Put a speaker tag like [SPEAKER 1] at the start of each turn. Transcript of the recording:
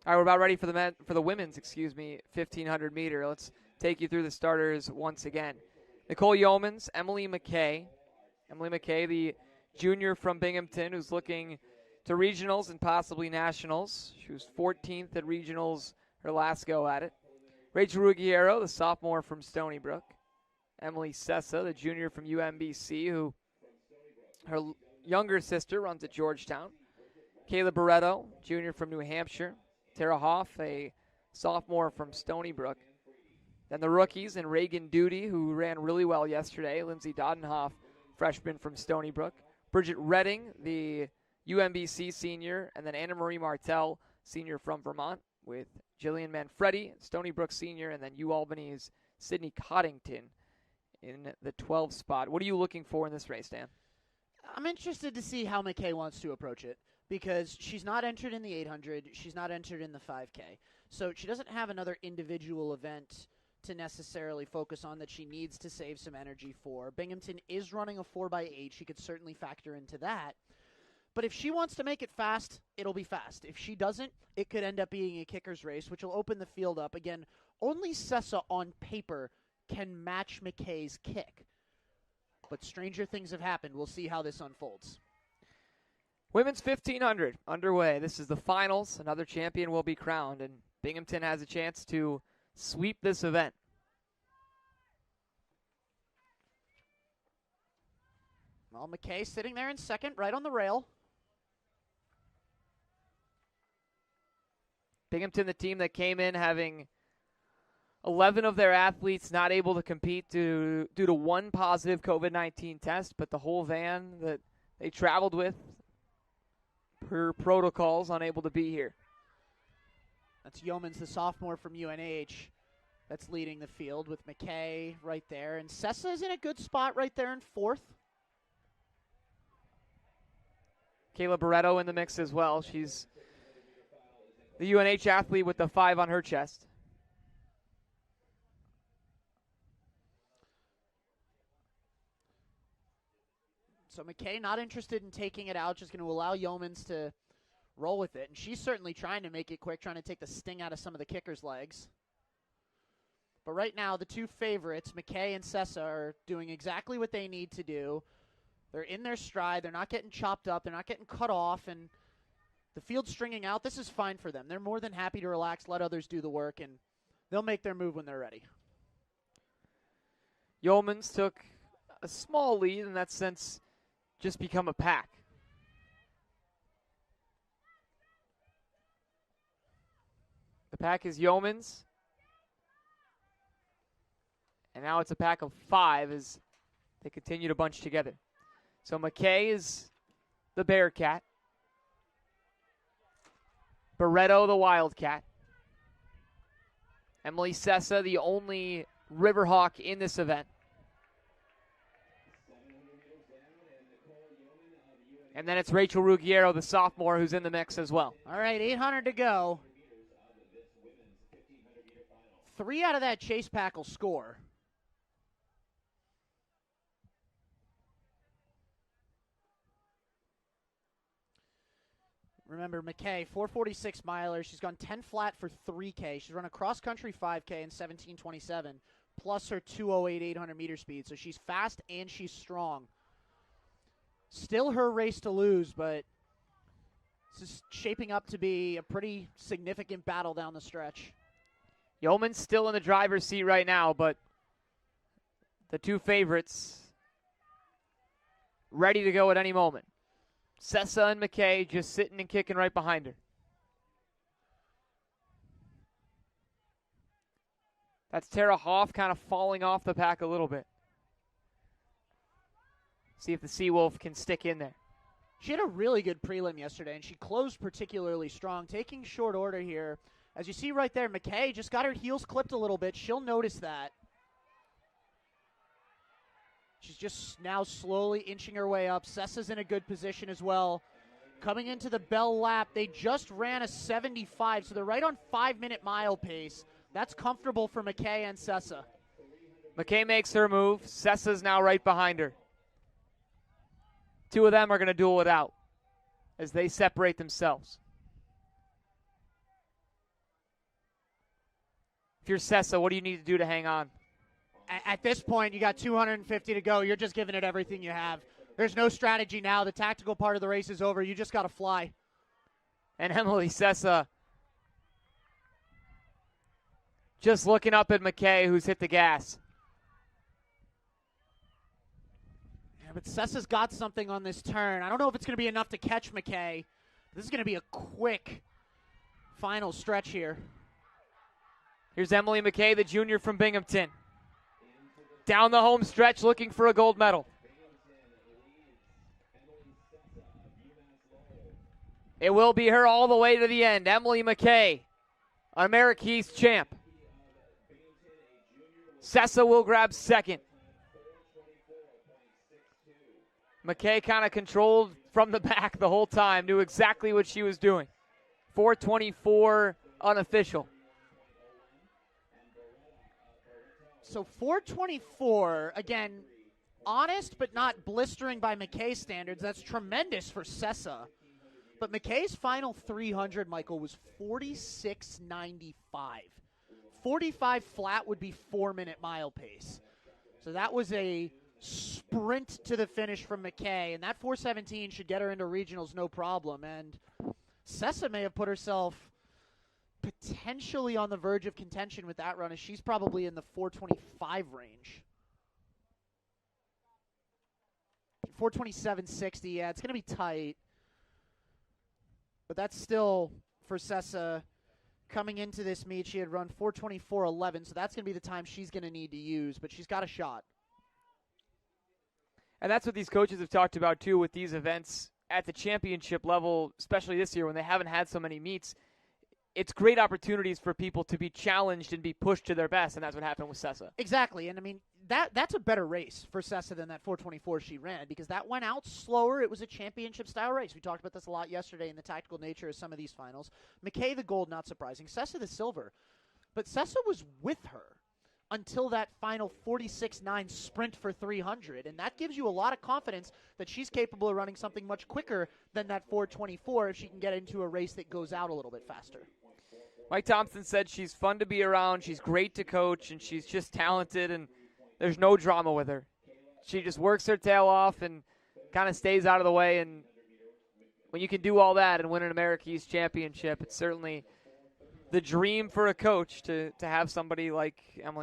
[SPEAKER 1] All right, we're about ready for the women's, 1500 meter. Let's take you through the starters once again. Nicole Yeomans, Emily Mackay. Emily Mackay, the junior from Binghamton, who's looking to regionals and possibly nationals. She was 14th at regionals her last go at it. Rachel Ruggiero, the sophomore from Stony Brook. Emily Sessa, the junior from UMBC, who her younger sister runs at Georgetown. Kayla Barreto, junior from New Hampshire. Tara Hoff, a sophomore from Stony Brook. Then the rookies and Reagan Duty, who ran really well yesterday. Lindsay Dodenhoff, freshman from Stony Brook. Bridget Redding, the UMBC senior. And then Anna Marie Martell, senior from Vermont, with Jillian Manfredi, Stony Brook senior, and then UAlbany's Sydney Coddington in the 12 spot. What are you looking for in this race, Dan?
[SPEAKER 2] I'm interested to see how Mackay wants to approach it, because she's not entered in the 800, she's not entered in the 5K. So she doesn't have another individual event to necessarily focus on that she needs to save some energy for. Binghamton is running a 4x8. She could certainly factor into that. But if she wants to make it fast, it'll be fast. If she doesn't, it could end up being a kicker's race, which will open the field up. Again, only Sessa on paper can match Mackay's kick. But stranger things have happened. We'll see how this unfolds.
[SPEAKER 1] Women's 1500 underway. This is the finals. Another champion will be crowned, and Binghamton has a chance to sweep this event.
[SPEAKER 2] Well, Mackay sitting there in second, right on the rail.
[SPEAKER 1] Binghamton, the team that came in having 11 of their athletes not able to compete due to one positive COVID-19 test, but the whole van that they traveled with, per protocols, unable to be here.
[SPEAKER 2] That's Yeomans, the sophomore from UNH, that's leading the field with Mackay right there. And Sessa is in a good spot right there in fourth.
[SPEAKER 1] Kayla Barreto in the mix as well. She's the UNH athlete with the 5 on her chest.
[SPEAKER 2] So Mackay not interested in taking it out, just going to allow Yeomans to roll with it. And she's certainly trying to make it quick, trying to take the sting out of some of the kickers' legs. But right now, the two favorites, Mackay and Sessa, are doing exactly what they need to do. They're in their stride. They're not getting chopped up. They're not getting cut off. And the field's stringing out. This is fine for them. They're more than happy to relax, let others do the work, and they'll make their move when they're ready.
[SPEAKER 1] Yeomans took a small lead, in that sense, just become a pack. The pack is Yeomans. And now it's a pack of 5 as they continue to bunch together. So Mackay is the Bearcat. Barreto, the Wildcat. Emily Sessa, the only Riverhawk in this event. And then it's Rachel Ruggiero, the sophomore, who's in the mix as well.
[SPEAKER 2] All right, 800 to go. 3 out of that chase pack will score. Remember, Mackay, 446 miler. She's gone 10 flat for 3K. She's run a cross-country 5K in 17:27, plus her 2:08 800-meter speed. So she's fast and she's strong. Still her race to lose, but this is shaping up to be a pretty significant battle down the stretch.
[SPEAKER 1] Yeoman's still in the driver's seat right now, but the two favorites ready to go at any moment. Sessa and Mackay just sitting and kicking right behind her. That's Tara Hoff kind of falling off the pack a little bit. See if the Seawolf can stick in there.
[SPEAKER 2] She had a really good prelim yesterday, and she closed particularly strong, taking short order here. As you see right there, Mackay just got her heels clipped a little bit. She'll notice that. She's just now slowly inching her way up. Sessa's in a good position as well. Coming into the bell lap, they just ran a 75, so they're right on 5-minute mile pace. That's comfortable for Mackay and Sessa.
[SPEAKER 1] Mackay makes her move. Sessa's now right behind her. Two of them are going to duel it out as they separate themselves. If you're Sessa, what do you need to do to hang on?
[SPEAKER 2] At this point, you got 250 to go. You're just giving it everything you have. There's no strategy now. The tactical part of the race is over. You just got to fly.
[SPEAKER 1] And Emily Sessa just looking up at Mackay, who's hit the gas.
[SPEAKER 2] Yeah, but Sessa's got something on this turn. I don't know if it's going to be enough to catch Mackay. This is going to be a quick final stretch here.
[SPEAKER 1] Here's Emily Mackay, the junior from Binghamton. Down the home stretch looking for a gold medal. It will be her all the way to the end. Emily Mackay, America East champ. Sessa will grab second. Mackay kind of controlled from the back the whole time, knew exactly what she was doing. 4:24 unofficial.
[SPEAKER 2] So 4:24, again, honest but not blistering by Mackay standards. That's tremendous for Sessa. But Mackay's final 300, Michael, was 46.95. 45 flat would be 4-minute mile pace. So that was a sprint to the finish from Mackay, and that 4:17 should get her into regionals no problem. And Sessa may have put herself potentially on the verge of contention with that run, as she's probably in the 4:25 range. 4:27.60, yeah, it's going to be tight. But that's still, for Sessa, coming into this meet, she had run 4:24.11, so that's going to be the time she's going to need to use, but she's got a shot.
[SPEAKER 1] And that's what these coaches have talked about, too, with these events at the championship level, especially this year when they haven't had so many meets. It's great opportunities for people to be challenged and be pushed to their best, and that's what happened with Sessa.
[SPEAKER 2] Exactly, and I mean, that's a better race for Sessa than that 4:24 she ran, because that went out slower. It was a championship-style race. We talked about this a lot yesterday in the tactical nature of some of these finals. Mackay the gold, not surprising. Sessa the silver. But Sessa was with her until that final 46.9 sprint for 300, and that gives you a lot of confidence that she's capable of running something much quicker than that 4:24 if she can get into a race that goes out a little bit faster.
[SPEAKER 1] Mike Thompson said she's fun to be around, she's great to coach, and she's just talented, and there's no drama with her. She just works her tail off and kind of stays out of the way, and when you can do all that and win an America East championship, it's certainly the dream for a coach to have somebody like Emily.